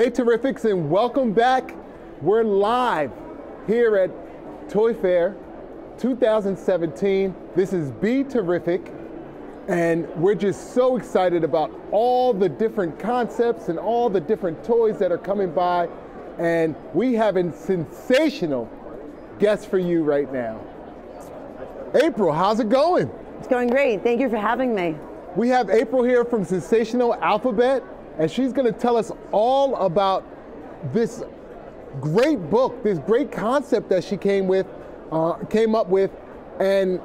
Hey Terrifics, and welcome back. We're live here at Toy Fair 2017. This is BeTerrific, and we're just so excited about all the different concepts and all the different toys that are coming by. And we have a sensational guest for you right now. April, how's it going? It's going great. Thank you for having me. We have April here from SENSEsational Alphabet, and she's going to tell us all about this great book, this great concept that she came up with, and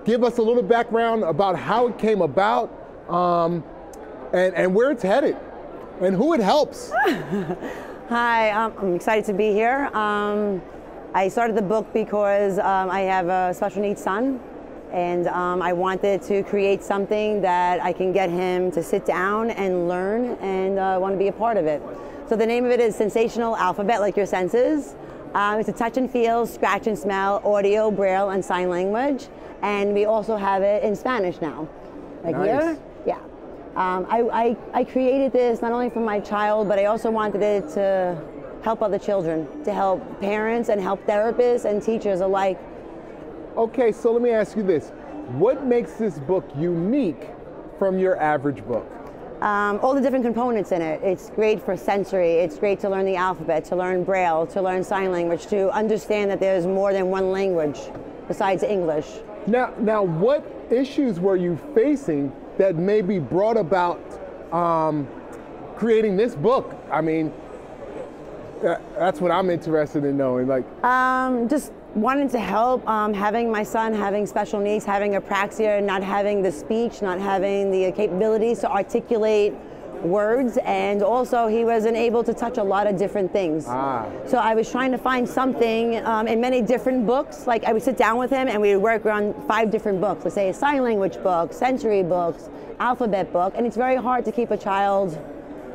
give us a little background about how it came about, and where it's headed, and who it helps. Hi, I'm excited to be here. I started the book because I have a special needs son, and I wanted to create something that I can get him to sit down and learn and want to be a part of it. So the name of it is SENSEsational Alphabet, like your senses. It's a touch and feel, scratch and smell, audio, braille, and sign language. And we also have it in Spanish now. Like nice. Here? Yeah. I created this not only for my child, but I also wanted it to help other children, to help parents and help therapists and teachers alike. Okay, so let me ask you this. What makes this book unique from your average book? All the different components in it. It's great for sensory, it's great to learn the alphabet, to learn braille, to learn sign language, to understand that there's more than one language besides English. Now what issues were you facing that maybe brought about creating this book? I mean, that's what I'm interested in knowing. Like, just wanted to help, having my son having special needs, having apraxia, not having the speech, not having the capabilities to articulate words, and also he wasn't able to touch a lot of different things. So I was trying to find something in many different books. Like I would sit down with him and we would work around 5 different books. Let's say a sign language book, sensory books, alphabet book, and it's very hard to keep a child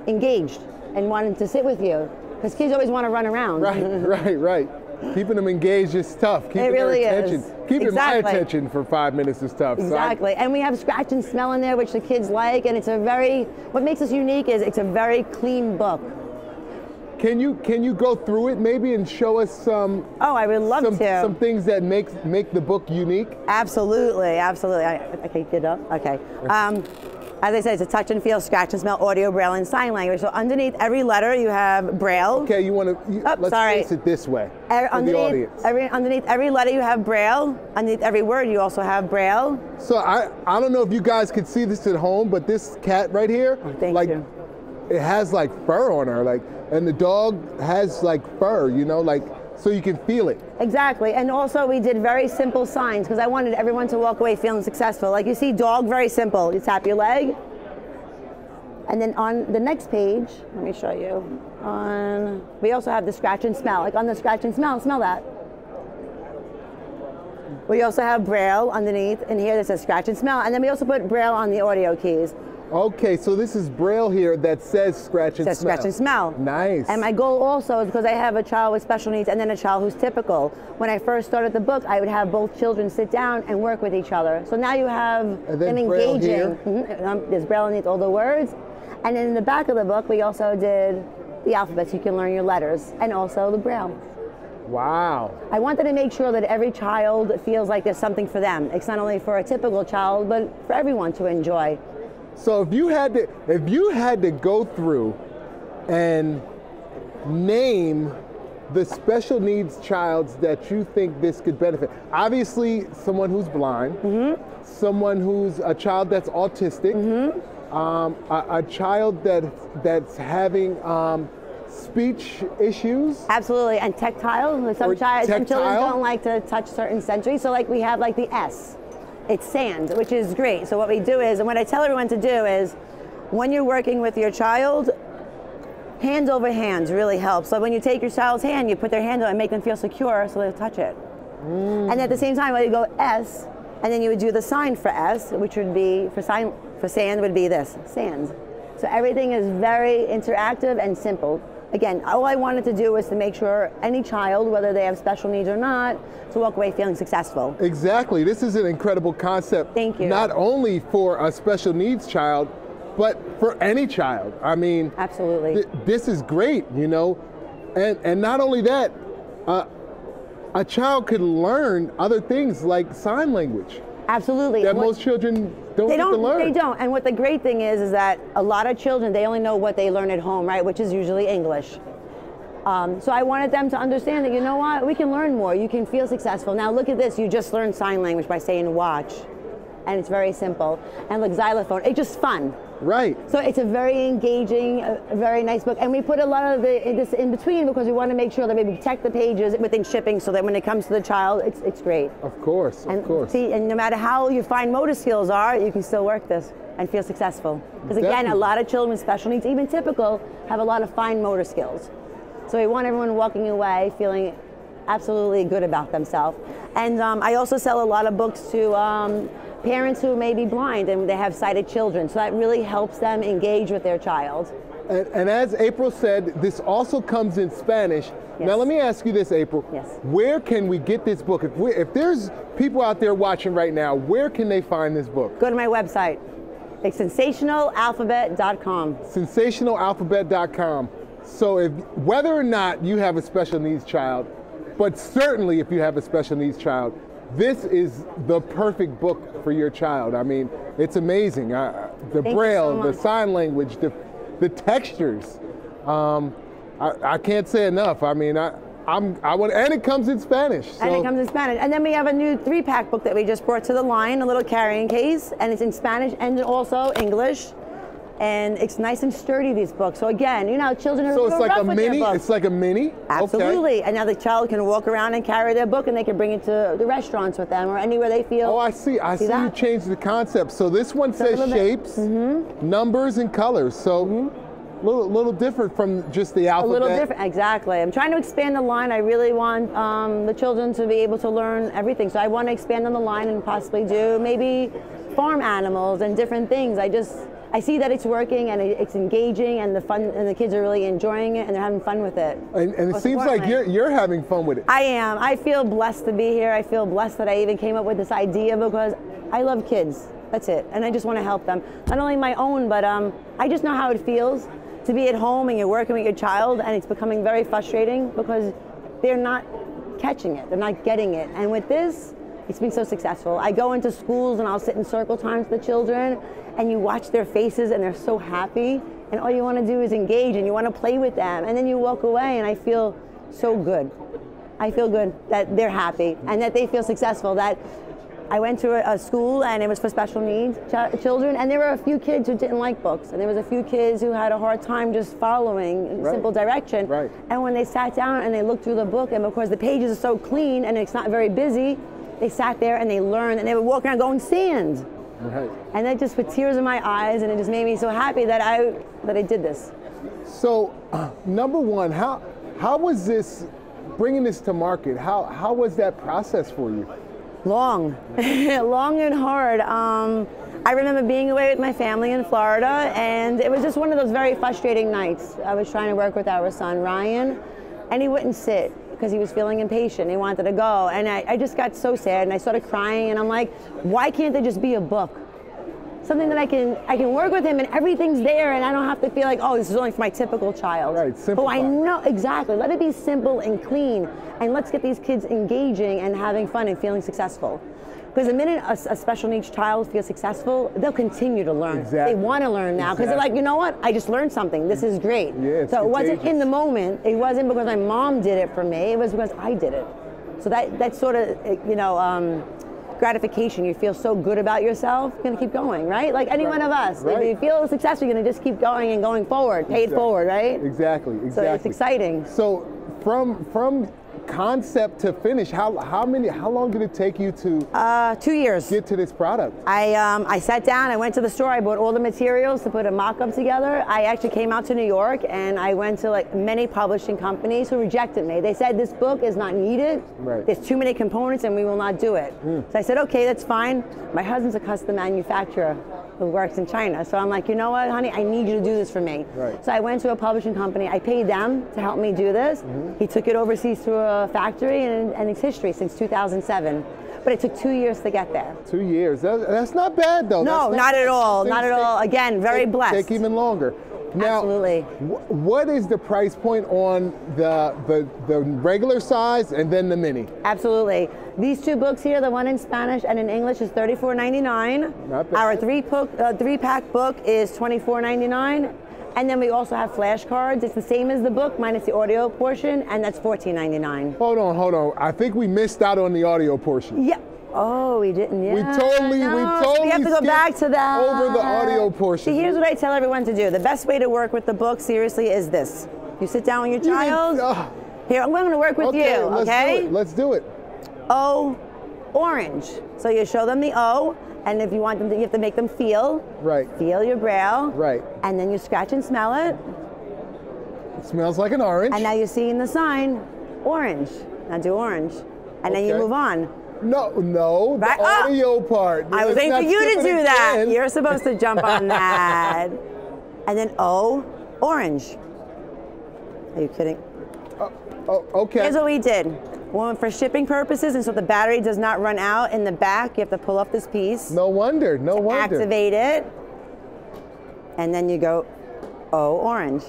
engaged and wanting to sit with you, because kids always want to run around. Right. Keeping them engaged is tough. Keeping really their attention. is. Keeping Exactly. my attention for 5 minutes is tough. Exactly. And we have scratch and smell in there, which the kids like, and it's a very, what makes us unique is it's a very clean book. Can you go through it maybe and show us some? Oh, I would love to. Some things that make the book unique? Absolutely. I can get up. Okay. As I said, it's a touch and feel, scratch and smell, audio, braille, and sign language. So underneath every letter you have braille. Okay, let's face it this way for the audience. Underneath every letter you have braille. Underneath every word you also have braille. So I don't know if you guys could see this at home, but this cat right here, Thank you. It has like fur on her, and the dog has like fur, so you can feel it. Exactly, and also we did very simple signs because I wanted everyone to walk away feeling successful. Like you see dog, very simple. You tap your leg. And then on the next page, let me show you. We also have the scratch and smell. Like on the scratch and smell that. We also have braille underneath, and here that says scratch and smell. And then we also put braille on the audio keys. Okay, so this is braille here that says scratch and smell. Scratch and smell. Nice. And my goal also is because I have a child with special needs and then a child who's typical. When I first started the book, I would have both children sit down and work with each other. So now you have them engaging. There's braille underneath all the words. And then in the back of the book, we also did the alphabet so you can learn your letters, and also the braille. Wow. I wanted to make sure that every child feels like there's something for them. It's not only for a typical child, but for everyone to enjoy. So if you had to go through and name the special needs childs that you think this could benefit, obviously someone who's blind, someone who's a child that's autistic, a child that's having speech issues. Absolutely, and tactile. Some children don't like to touch certain sensory, so like we have like the S. It's sand, which is great. So what we do is, and what I tell everyone to do is, when you're working with your child, hands over hands really helps. So when you take your child's hand, you put their hand on it and make them feel secure so they'll touch it. And at the same time, when you go S, and then you would do the sign for S, which would be, for sand would be this, sands. So everything is very interactive and simple. Again, all I wanted to do was to make sure any child, whether they have special needs or not, to walk away feeling successful. Exactly. This is an incredible concept. Thank you. Not only for a special needs child, but for any child. I mean, absolutely. This is great, you know, and not only that, a child could learn other things like sign language. Absolutely. That most children don't get to learn. They don't. And what the great thing is that a lot of children, they only know what they learn at home, right? Which is usually English. So I wanted them to understand that, you know what, we can learn more. You can feel successful. Now look at this. You just learned sign language by saying watch. And it's very simple. And look, xylophone, it's just fun. Right. So it's a very engaging, a very nice book. And we put a lot of this in between because we want to make sure that we protect the pages within shipping so that when it comes to the child, it's great. Of course, of course. See, and no matter how your fine motor skills are, you can still work this and feel successful. Because again, a lot of children with special needs, even typical, have a lot of fine motor skills. So we want everyone walking away feeling absolutely good about themselves. And I also sell a lot of books to parents who may be blind and they have sighted children. So that really helps them engage with their child. And as April said, this also comes in Spanish. Yes. Now let me ask you this, April. Yes. Where can we get this book? If there's people out there watching right now, where can they find this book? Go to my website. It's SENSEsationalAlphabet.com. SENSEsationalAlphabet.com. So whether or not you have a special needs child, but certainly if you have a special needs child, this is the perfect book for your child. I mean, it's amazing. The Braille, the sign language, the textures. I can't say enough. I mean, and it comes in Spanish. So. And it comes in Spanish. And then we have a new 3-pack book that we just brought to the line, a little carrying case, and it's in Spanish and also English. And it's nice and sturdy, these books. So again, you know, children are rough with their books. It's like a mini? Absolutely. Okay. And now the child can walk around and carry their book and they can bring it to the restaurants with them or anywhere they feel. Oh, I see. I see you changed the concept. So this one says shapes, numbers, and colors. So little different from just the alphabet. A little different, exactly. I'm trying to expand the line. I really want the children to be able to learn everything. So I want to expand on the line and possibly do maybe farm animals and different things. I see that it's working and it's engaging and the kids are really enjoying it and they're having fun with it. And it seems like you're having fun with it. I am. I feel blessed to be here. I feel blessed that I even came up with this idea because I love kids. That's it. And I just want to help them. Not only my own, but I just know how it feels to be at home and you're working with your child and it's becoming very frustrating because they're not catching it. They're not getting it. And with this, it's been so successful. I go into schools and I'll sit in circle times with the children and you watch their faces and they're so happy and all you want to do is engage and you want to play with them and then you walk away and I feel so good. I feel good that they're happy and that they feel successful. That I went to a school and it was for special needs children and there were a few kids who didn't like books and there was a few kids who had a hard time just following simple direction. Right. And when they sat down and they looked through the book and because the pages are so clean and it's not very busy, they sat there and they learned and they would walk around going sand. Right. And that just put tears in my eyes and it just made me so happy that I did this. So, number one, how was this, bringing this to market, how was that process for you? Long, long and hard. I remember being away with my family in Florida and it was just one of those very frustrating nights. I was trying to work with our son, Ryan, and he wouldn't sit because he was feeling impatient. He wanted to go. And I just got so sad and I started crying and I'm like, why can't there just be a book? Something that I can work with him and everything's there and I don't have to feel like, oh, this is only for my typical child. Right, simple. Oh, I know, exactly. Let it be simple and clean and let's get these kids engaging and having fun and feeling successful. Because the minute a special needs child feels successful, they'll continue to learn. Exactly. They want to learn now because they're like, you know what? I just learned something. This is great. Yeah, so it wasn't in the moment. It wasn't because my mom did it for me. It was because I did it. So that sort of, you know, gratification. You feel so good about yourself, you're going to keep going, right? Like any one of us. If you feel successful, you're going to just keep going and going forward, pay it forward, right? Exactly. So it's exciting. So from concept to finish, how long did it take you to 2 years get to this product? I sat down, I went to the store, I bought all the materials to put a mock-up together. I actually came out to New York and I went to like many publishing companies who rejected me. They said this book is not needed, there's too many components and we will not do it. So I said, okay, that's fine. My husband's a custom manufacturer who works in China. So I'm like, you know what, honey, I need you to do this for me. So I went to a publishing company, I paid them to help me do this. He took it overseas to a factory and it's history since 2007. but it took 2 years to get there. 2 years. That's not bad, though. No, not at all. Not at all. Again, very blessed. Take even longer. Now, absolutely. What is the price point on the regular size and then the mini? Absolutely. These two books here, the one in Spanish and in English, is $34.99. Not bad. Our three-pack book is $24.99. And then we also have flashcards. It's the same as the book, minus the audio portion, and that's $14.99. Hold on. I think we missed out on the audio portion. Yeah. Oh, we didn't. Yeah. We totally we have to go back to that. Over the audio portion. See, here's what I tell everyone to do. The best way to work with the book, seriously, is this. You sit down with your child. Here, I'm going to work with you, okay? Let's do it. O, orange. So you show them the O, and if you want them to, you have to make them feel. Right. Feel your braille. Right. And then you scratch and smell it. It smells like an orange. And now you're seeing the sign, orange. Now do orange. And then you move on. No, the audio part. I was waiting for you to do that. You're supposed to jump on that. And then O, orange. Are you kidding? Okay. Here's what we did. For shipping purposes, and so the battery does not run out in the back, you have to pull up this piece. No wonder. Activate it. And then you go, O, orange.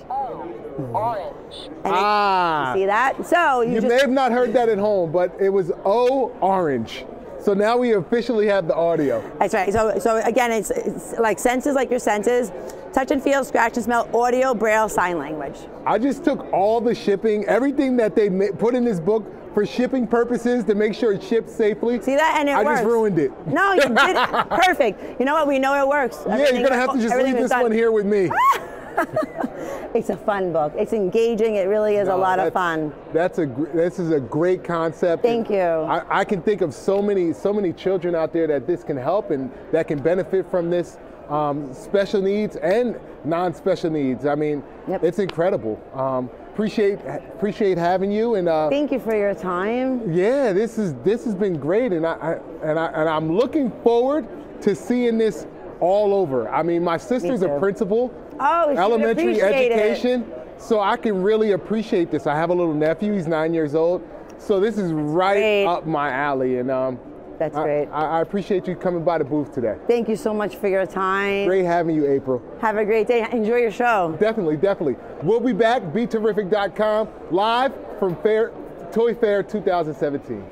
Orange. And you see that? So you may have not heard that at home, but it was O, orange. So now we officially have the audio. That's right. So again, it's like senses, like your senses. Touch and feel, scratch and smell, audio, braille, sign language. I just took all the shipping, everything that they put in this book for shipping purposes to make sure it ships safely. See that? And it works. I just ruined it. No, you did it. Perfect. You know what? We know it works. Yeah, you're going to have to just leave this one here with me. It's a fun book. It's engaging. It really is a lot of fun. This is a great concept. Thank you. I can think of so many children out there that this can help and that can benefit from this. Special needs and non-special needs. I mean, it's incredible. Appreciate having you, and thank you for your time. Yeah, this has been great, and I'm looking forward to seeing this all over. I mean, my sister's a principal, elementary education, so I can really appreciate this. I have a little nephew; he's 9 years old, so this is right up my alley, and that's great. I appreciate you coming by the booth today. Thank you so much for your time. Great having you, April. Have a great day. Enjoy your show. Definitely. We'll be back, BeTerrific.com, live from Toy Fair 2017.